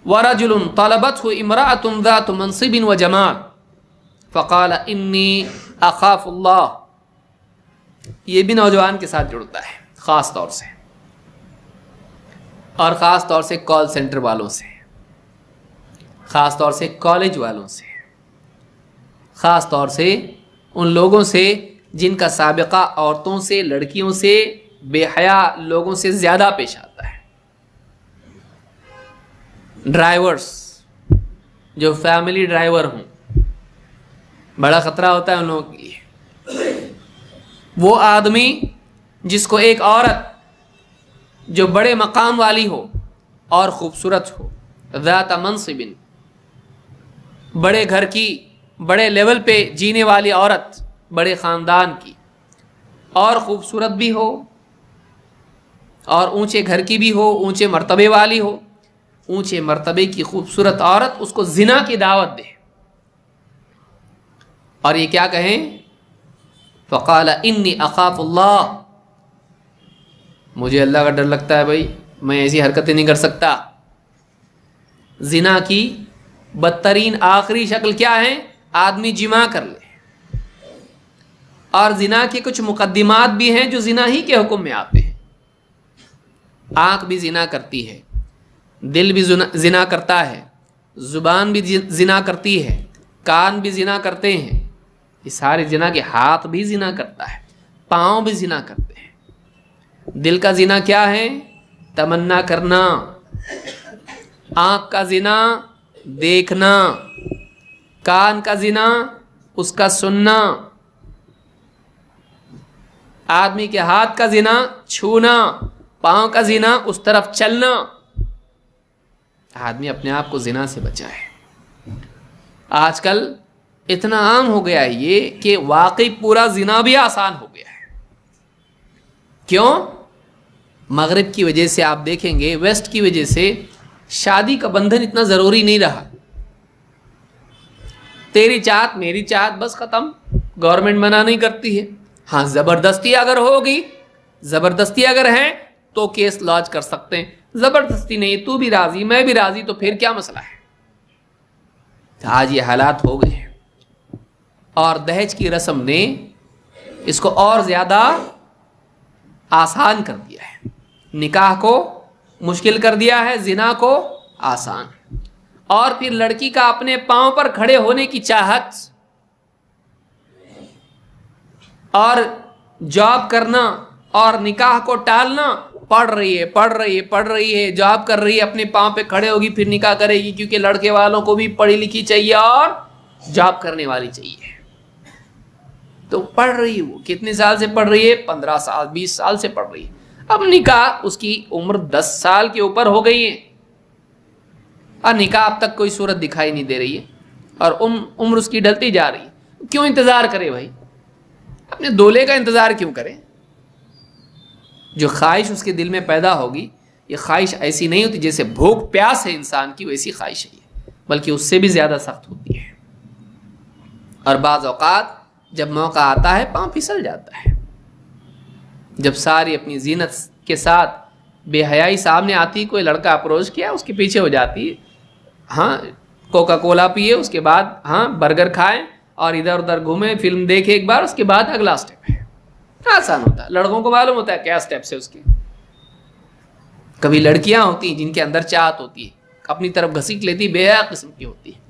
वरजुलुन तलबतहु इमराअतुन ज़ातु मनसिबिन व जमाल फ़क़ाल इन्नी अख़ाफ़ुल्लाह। ये भी नौजवान के साथ जुड़ता है ख़ास तौर से, और ख़ास तौर से कॉल सेंटर वालों से, ख़ास तौर से कॉलेज वालों से, ख़ास तौर से उन लोगों से जिनका साबिक़ा औरतों से, लड़कियों से, बेहया लोगों से ज़्यादा पेश आता है। ड्राइवर्स जो फैमिली ड्राइवर हों, बड़ा ख़तरा होता है उन लोगों के लिए। वो आदमी जिसको एक औरत जो बड़े मकाम वाली हो और ख़ूबसूरत हो, ज़ात मनसिबिन, बड़े घर की, बड़े लेवल पे जीने वाली औरत, बड़े ख़ानदान की, और ख़ूबसूरत भी हो और ऊंचे घर की भी हो, ऊंचे मर्तबे वाली हो। ऊंचे मर्तबे की खूबसूरत औरत उसको जिना की दावत दे और ये क्या कहें, फ़क़ाल इन्नी अख़ाफ़ुल्लाह, मुझे अल्लाह का डर लगता है भाई, मैं ऐसी हरकतें नहीं कर सकता। जिना की बदतरीन आखिरी शक्ल क्या है, आदमी जिमा कर ले। और जिना के कुछ मुकद्दिमात भी हैं जो जिना ही के हुक्म में आते हैं। आँख भी जिना करती है, दिल भी जिना करता है, ज़ुबान भी जिना करती है, कान भी जिना करते हैं, ये सारे जिना के, हाथ भी जिना करता है, पाँव भी जिना करते हैं। दिल का जिना क्या है, तमन्ना करना। आँख का जिना देखना, कान का जिना उसका सुनना, आदमी के हाथ का जिना छूना, पाँव का जिना उस तरफ चलना। आदमी अपने आप को जिना से बचाए। आजकल इतना आम हो गया है ये कि वाकई पूरा जिना भी आसान हो गया है। क्यों? मगरिब की वजह से आप देखेंगे, वेस्ट की वजह से शादी का बंधन इतना ज़रूरी नहीं रहा। तेरी चाहत मेरी चाहत, बस ख़त्म। गवर्नमेंट मना नहीं करती है। हाँ, ज़बरदस्ती अगर होगी, ज़बरदस्ती अगर है तो केस लॉन्च कर सकते हैं। ज़बरदस्ती नहीं, तू भी राज़ी मैं भी राज़ी, तो फिर क्या मसला है। आज ये हालात हो गए हैं और दहेज की रस्म ने इसको और ज़्यादा आसान कर दिया है। निकाह को मुश्किल कर दिया है, जिना को आसान। और फिर लड़की का अपने पांव पर खड़े होने की चाहत और जॉब करना और निकाह को टालना। पढ़ रही है, जॉब कर रही है, अपने पांव पे खड़े होगी फिर निकाह करेगी, क्योंकि लड़के वालों को भी पढ़ी लिखी चाहिए और जॉब करने वाली चाहिए। तो पढ़ रही है, वो कितने साल से पढ़ रही है, 15 साल 20 साल से पढ़ रही है। अब निकाह, उसकी उम्र 10 साल के ऊपर हो गई है और निकाह अब तक कोई सूरत दिखाई नहीं दे रही है और उम्र उसकी ढलती जा रही है। क्यों इंतज़ार करे भाई, अपने दूल्हे का इंतज़ार क्यों करें। जो ख्वाहिश उसके दिल में पैदा होगी, ये ख्वाहिश ऐसी नहीं होती जैसे भूख प्यास है इंसान की, वैसी ख्वाहिश है ये, बल्कि उससे भी ज़्यादा सख्त होती है। और बाज़ औक़ात जब मौका आता है पाँव फिसल जाता है। जब सारी अपनी जीनत के साथ बेहयाई सामने आती, कोई लड़का अप्रोच किया, उसके पीछे हो जाती है। हाँ, कोका कोला पिए, उसके बाद हाँ बर्गर खाएं और इधर उधर घूमें, फिल्म देखे एक बार, उसके बाद अगला स्टेप है। आसान होता है, लड़कों को मालूम होता है क्या स्टेप्स है उसके। कभी लड़कियां होती हैं जिनके अंदर चाहत होती है, अपनी तरफ घसीट लेती, बेहया किस्म की होती है।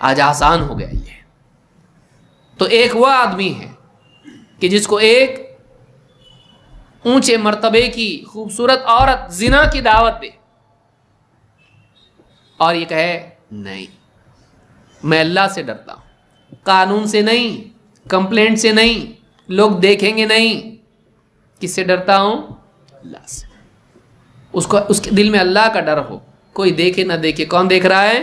आज आसान हो गया ये। तो एक वह आदमी है कि जिसको एक ऊंचे मर्तबे की खूबसूरत औरत जिना की दावत दे और ये कहे नहीं, मैं अल्लाह से डरता हूं, कानून से नहीं, कंप्लेंट से नहीं, लोग देखेंगे नहीं। किससे डरता हूं? अल्लाह से। उसको उसके दिल में अल्लाह का डर हो, कोई देखे ना देखे, कौन देख रहा है?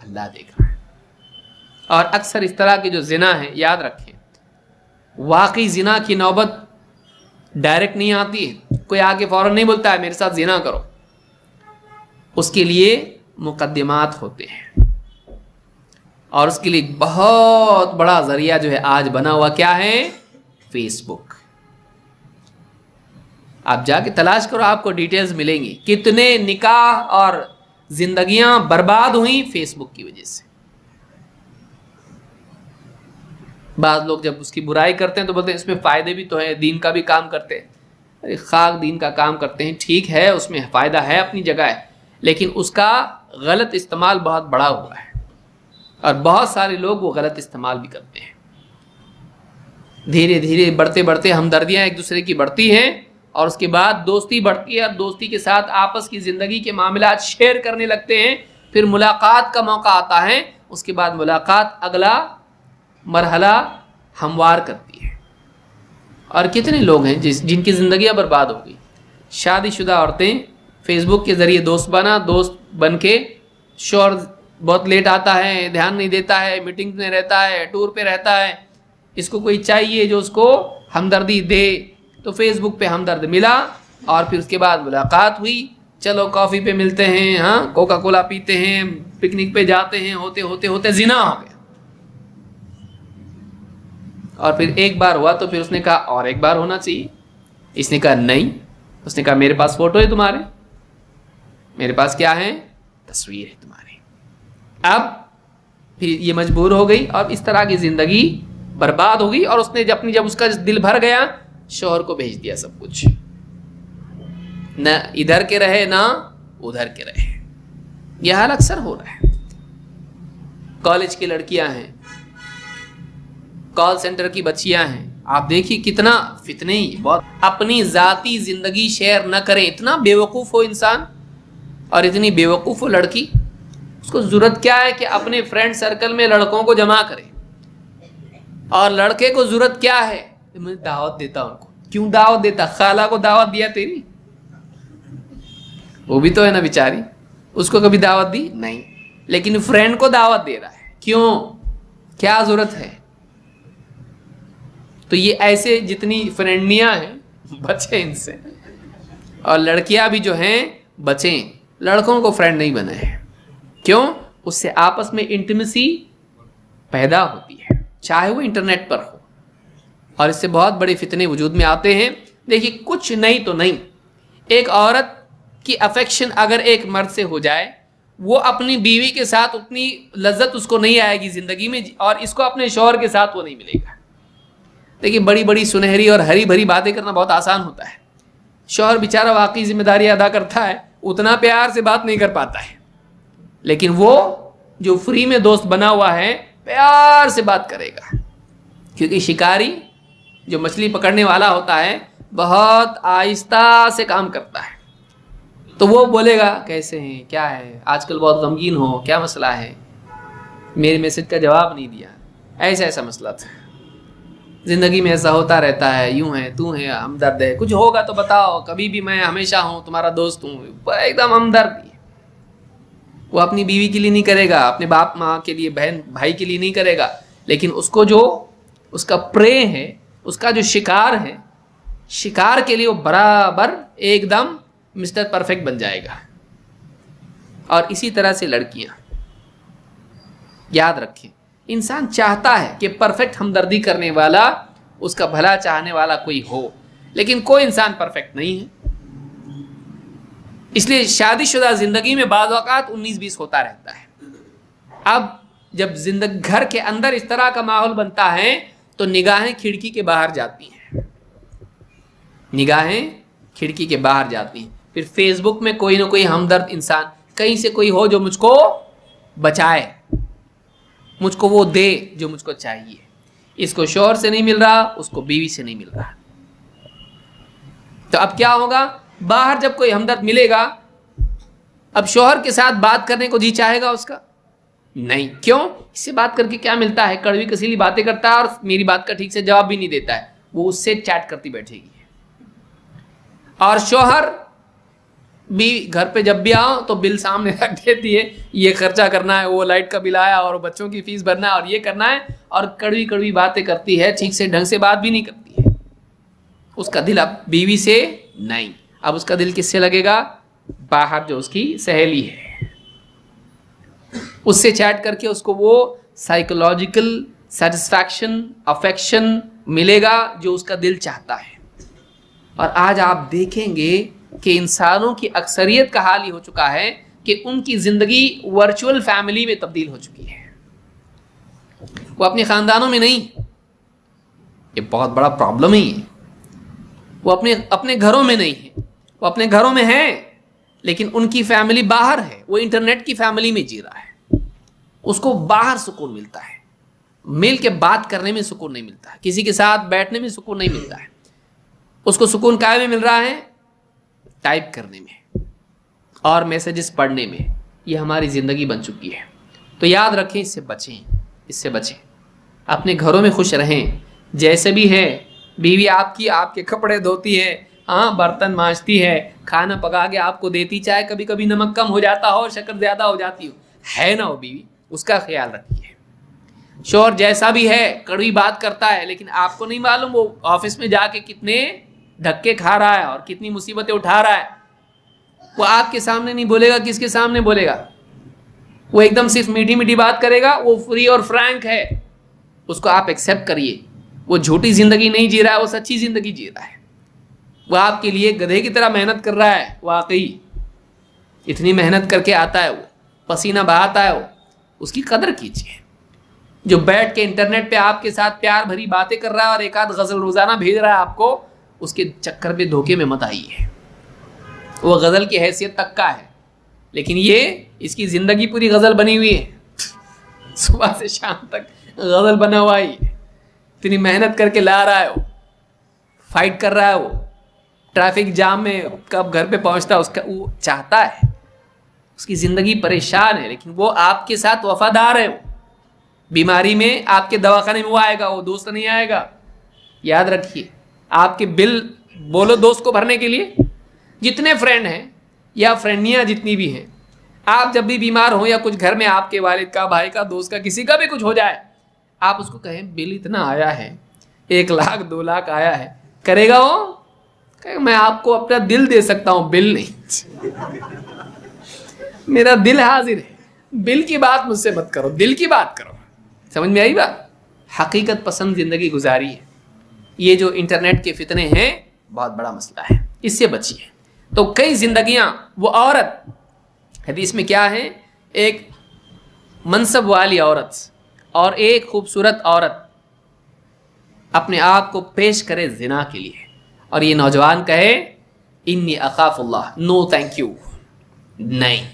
अल्लाह देख रहा है। और अक्सर इस तरह की जो जिना है, याद रखें, वाकई जिना की नौबत डायरेक्ट नहीं आती है। कोई आके फौरन नहीं बोलता है मेरे साथ जिना करो, उसके लिए मुकद्दिमात होते हैं। और उसके लिए बहुत बड़ा जरिया जो है आज बना हुआ, क्या है? फेसबुक। आप जाके तलाश करो, आपको डिटेल्स मिलेंगी। कितने निकाह और जिंदगियां बर्बाद हुई फेसबुक की वजह से। बाद लोग जब उसकी बुराई करते हैं तो बोलते हैं इसमें फ़ायदे भी तो है, दीन का भी काम करते हैं। अरे खाक दीन का काम करते हैं, ठीक है, उसमें फ़ायदा है अपनी जगह है, लेकिन उसका गलत इस्तेमाल बहुत बड़ा हुआ है और बहुत सारे लोग वो गलत इस्तेमाल भी करते हैं। धीरे धीरे बढ़ते बढ़ते हमदर्दियाँ एक दूसरे की बढ़ती हैं और उसके बाद दोस्ती बढ़ती है और दोस्ती के साथ आपस की ज़िंदगी के मामलात शेयर करने लगते हैं। फिर मुलाकात का मौका आता है, उसके बाद मुलाकात अगला मरहला हमवार करती है। और कितने लोग हैं जिनकी ज़िंदगियां बर्बाद हो गई। शादीशुदा औरतें फेसबुक के ज़रिए दोस्त बन के शौहर बहुत लेट आता है, ध्यान नहीं देता है, मीटिंग में रहता है, टूर पे रहता है, इसको कोई चाहिए जो उसको हमदर्दी दे, तो फेसबुक पे हमदर्द मिला और फिर उसके बाद मुलाकात हुई, चलो कॉफ़ी पे मिलते हैं, हाँ कोका कोला पीते हैं, पिकनिक पे जाते हैं, होते होते होते जिना हो गया। और फिर एक बार हुआ तो फिर उसने कहा और एक बार होना चाहिए। इसने कहा नहीं, उसने कहा मेरे पास फोटो है तुम्हारे, मेरे पास क्या है, तस्वीर है तुम्हारी। अब फिर ये मजबूर हो गई और इस तरह की ज़िंदगी बर्बाद हो गई। और उसने जब उसका दिल भर गया, शौहर को भेज दिया सब कुछ, न इधर के रहे ना उधर के रहे। यह हाल अक्सर हो रहा है। कॉलेज की लड़कियां हैं, कॉल सेंटर की बच्चियां हैं, आप देखिए कितना फितने ही बहुत। अपनी ज़ाती ज़िंदगी शेयर न करें, इतना बेवकूफ़ हो इंसान और इतनी बेवकूफ़ हो लड़की, उसको ज़रूरत क्या है कि अपने फ्रेंड सर्कल में लड़कों को जमा करे। और लड़के को ज़रूरत क्या है, मैं दावत देता उनको। क्यों दावत देता, खाला को दावत दिया तेरी, वो भी तो है ना बेचारी, उसको कभी दावत दी नहीं, लेकिन फ्रेंड को दावत दे रहा है। क्यों, क्या ज़रूरत है। तो ये ऐसे जितनी फ्रेंडनियां हैं बचें इनसे, और लड़कियां भी जो हैं बचें, लड़कों को फ्रेंड नहीं बनाए। क्यों, उससे आपस में इंटीमेसी पैदा होती है, चाहे वो इंटरनेट पर हो, और इससे बहुत बड़े फितने वजूद में आते हैं। देखिए कुछ नहीं तो नहीं, एक औरत की अफेक्शन अगर एक मर्द से हो जाए, वो अपनी बीवी के साथ उतनी लज्जत उसको नहीं आएगी ज़िंदगी में, और इसको अपने शौहर के साथ वो नहीं मिलेगा। देखिए बड़ी बड़ी सुनहरी और हरी भरी बातें करना बहुत आसान होता है, शौहर बेचारा वाकई जिम्मेदारी अदा करता है, उतना प्यार से बात नहीं कर पाता है, लेकिन वो जो फ्री में दोस्त बना हुआ है प्यार से बात करेगा। क्योंकि शिकारी जो मछली पकड़ने वाला होता है बहुत आहिस्ता से काम करता है, तो वो बोलेगा कैसे हैं, क्या है, आजकल बहुत गमगीन हो, क्या मसला है, मेरे मैसेज का जवाब नहीं दिया, ऐसा ऐसा मसला था, ज़िंदगी में ऐसा होता रहता है, यूं है, तू है, हमदर्द है, कुछ होगा तो बताओ, कभी भी मैं हमेशा हूँ, तुम्हारा दोस्त हूँ, एकदम हमदर्द। वो अपनी बीवी के लिए नहीं करेगा, अपने बाप माँ के लिए, बहन भाई के लिए नहीं करेगा, लेकिन उसको जो उसका प्रे है, उसका जो शिकार है, शिकार के लिए वो बराबर एकदम मिस्टर परफेक्ट बन जाएगा। और इसी तरह से लड़कियां, याद रखें, इंसान चाहता है कि परफेक्ट हमदर्दी करने वाला, उसका भला चाहने वाला कोई हो, लेकिन कोई इंसान परफेक्ट नहीं है। इसलिए शादीशुदा जिंदगी में बाज़ औक़ात 19-20 होता रहता है। अब जब जिंदगी घर के अंदर इस तरह का माहौल बनता है तो निगाहें खिड़की के बाहर जाती हैं, निगाहें खिड़की के बाहर जाती हैं। फिर फेसबुक में कोई ना कोई हमदर्द इंसान कहीं से कोई हो जो मुझको बचाए, मुझको वो दे जो मुझको चाहिए। इसको शौहर से नहीं मिल रहा, उसको बीवी से नहीं मिल रहा, तो अब क्या होगा, बाहर जब कोई हमदर्द मिलेगा, अब शौहर के साथ बात करने को जी चाहेगा उसका नहीं। क्यों, इससे बात करके क्या मिलता है, कड़वी कसीली बातें करता है और मेरी बात का ठीक से जवाब भी नहीं देता है, वो उससे चैट करती बैठेगी। और शौहर भी घर पे जब भी आओ तो बिल सामने रख देती है, ये खर्चा करना है, वो लाइट का बिल आया और बच्चों की फीस भरना है और ये करना है, और कड़वी कड़वी बातें करती है, ठीक से ढंग से बात भी नहीं करती है। उसका दिल अब बीवी से नहीं, अब उसका दिल किससे लगेगा, बाहर जो उसकी सहेली है, उससे चैट करके उसको वो साइकोलॉजिकल सेटिस्फैक्शन, अफेक्शन मिलेगा जो उसका दिल चाहता है। और आज आप देखेंगे कि इंसानों की अक्सरियत का हाल ही हो चुका है, कि उनकी ज़िंदगी वर्चुअल फैमिली में तब्दील हो चुकी है, वो अपने ख़ानदानों में नहीं। ये बहुत बड़ा प्रॉब्लम ही है। वो अपने घरों में नहीं है, वो अपने घरों में है लेकिन उनकी फैमिली बाहर है। वो इंटरनेट की फैमिली में जी रहा है। उसको बाहर सुकून मिलता है, मिल के बात करने में सुकून नहीं मिलता है, किसी के साथ बैठने में सुकून नहीं मिलता है। उसको सुकून काय में मिल रहा है? टाइप करने में और मैसेजेस पढ़ने में। ये हमारी ज़िंदगी बन चुकी है। तो याद रखें, इससे बचें, इससे बचें। अपने घरों में खुश रहें जैसे भी है। बीवी आपकी आपके कपड़े धोती है, हाँ, बर्तन मांजती है, खाना पका के आपको देती, चाहे कभी कभी नमक कम हो जाता हो, शक्कर ज़्यादा हो जाती हो, है ना वो बीवी, उसका ख्याल रखिए। शौहर जैसा भी है, कड़वी बात करता है, लेकिन आपको नहीं मालूम वो ऑफिस में जाके कितने धक्के खा रहा है और कितनी मुसीबतें उठा रहा है। वो आपके सामने नहीं बोलेगा, किसके सामने बोलेगा? वो एकदम सिर्फ मीठी मीठी बात करेगा। वो फ्री और फ्रैंक है, उसको आप एक्सेप्ट करिए। वो झूठी ज़िंदगी नहीं जी रहा है, वो सच्ची ज़िंदगी जी रहा है। वो आपके लिए गधे की तरह मेहनत कर रहा है। वाकई इतनी मेहनत करके आता है, वो पसीना बहाता है, वो उसकी कदर कीजिए। जो बैठ के इंटरनेट पे आपके साथ प्यार भरी बातें कर रहा है और एक आध गज़ल रोज़ाना भेज रहा है आपको, उसके चक्कर में धोखे में मत आइए। वो गज़ल की हैसियत तक का है, लेकिन ये इसकी ज़िंदगी पूरी गज़ल बनी हुई है। सुबह से शाम तक गज़ल बना हुआ ही, इतनी मेहनत करके ला रहा है, वो फाइट कर रहा है, वो ट्रैफिक जाम में कब घर पे पहुंचता है, उसका वो चाहता है। उसकी ज़िंदगी परेशान है, लेकिन वो आपके साथ वफादार है। वो बीमारी में आपके दवाखाने में वो आएगा, वो दोस्त नहीं आएगा। याद रखिए, आपके बिल बोलो दोस्त को भरने के लिए, जितने फ्रेंड हैं या फ्रेंडियाँ जितनी भी हैं, आप जब भी बीमार हो या कुछ घर में आपके वालिद का, भाई का, दोस्त का, किसी का भी कुछ हो जाए, आप उसको कहें बिल इतना आया है, 1 लाख 2 लाख आया है, करेगा वो? कहेगा मैं आपको अपना दिल दे सकता हूँ, बिल नहीं। मेरा दिल हाजिर है, बिल की बात मुझसे मत करो, दिल की बात करो। समझ में आई बात? हकीकत पसंद ज़िंदगी गुजारी है। ये जो इंटरनेट के फितने हैं बहुत बड़ा मसला है, इससे बचिए। तो कई जिंदगियां, वो औरत, हदीस में क्या है, एक मनसब वाली औरत और एक खूबसूरत औरत अपने आप को पेश करे जिना के लिए, और ये नौजवान कहे इन्नी अखाफुल्लाह, नो थैंक यू, नहीं,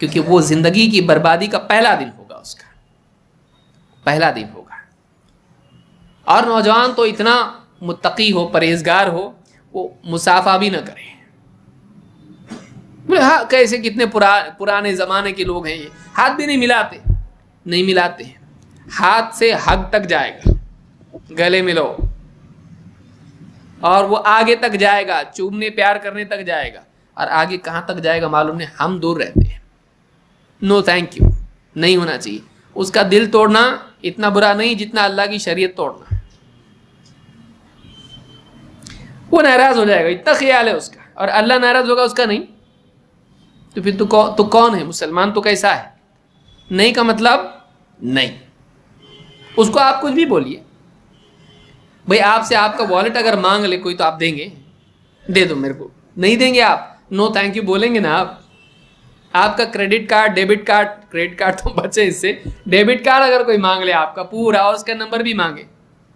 क्योंकि वो जिंदगी की बर्बादी का पहला दिन होगा, उसका पहला दिन होगा। और नौजवान तो इतना मुत्तकी हो, परहेजगार हो, वो मुसाफा भी ना करे। बोले हाँ, कैसे कितने पुराने ज़माने के लोग हैं ये, हाथ भी नहीं मिलाते, नहीं मिलाते। हाथ से हग तक जाएगा, गले मिलो, और वो आगे तक जाएगा, चूमने प्यार करने तक जाएगा, और आगे कहाँ तक जाएगा मालूम नहीं। हम दूर रहते हैं, नो थैंक यू, नहीं होना चाहिए। उसका दिल तोड़ना इतना बुरा नहीं जितना अल्लाह की शरीयत तोड़ना। वो नाराज हो जाएगा, इतना ख्याल है उसका, और अल्लाह नाराज होगा उसका नहीं। तो फिर तो कौन है मुसलमान? तो कैसा है? नहीं का मतलब नहीं। उसको आप कुछ भी बोलिए, भाई आपसे आपका वॉलेट अगर मांग ले कोई तो आप देंगे? दे दो मेरे को, नहीं देंगे आप, नो थैंक यू बोलेंगे ना आप। आपका credit card, debit card, credit card तो बचे इससे, डेबिट कार्ड अगर कोई मांग ले आपका पूरा और उसका नंबर भी मांगे,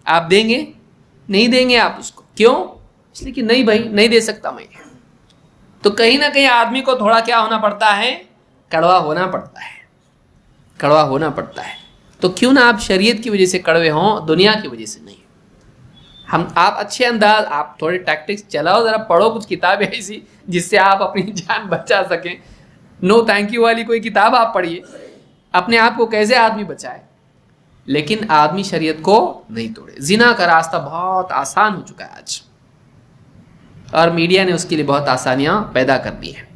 आप देंगे? नहीं देंगे आप उसको। क्यों? इसलिए कि नहीं भाई, नहीं दे सकता मैं। तो कहीं ना कहीं आदमी को थोड़ा क्या होना पड़ता है, कड़वा होना पड़ता है, कड़वा होना पड़ता है। तो क्यों ना आप शरीयत की वजह से कड़वे हों, दुनिया की वजह से नहीं। आप अच्छे अंदाज, आप थोड़े टैक्टिक्स चलाओ, ज़रा पढ़ो कुछ किताबें ऐसी जिससे आप अपनी जान बचा सकें। नो थैंक यू वाली कोई किताब आप पढ़िए, अपने आप को कैसे आदमी बचाए, लेकिन आदमी शरीयत को नहीं तोड़े। जिना का रास्ता बहुत आसान हो चुका है आज, और मीडिया ने उसके लिए बहुत आसानियां पैदा कर दी हैं।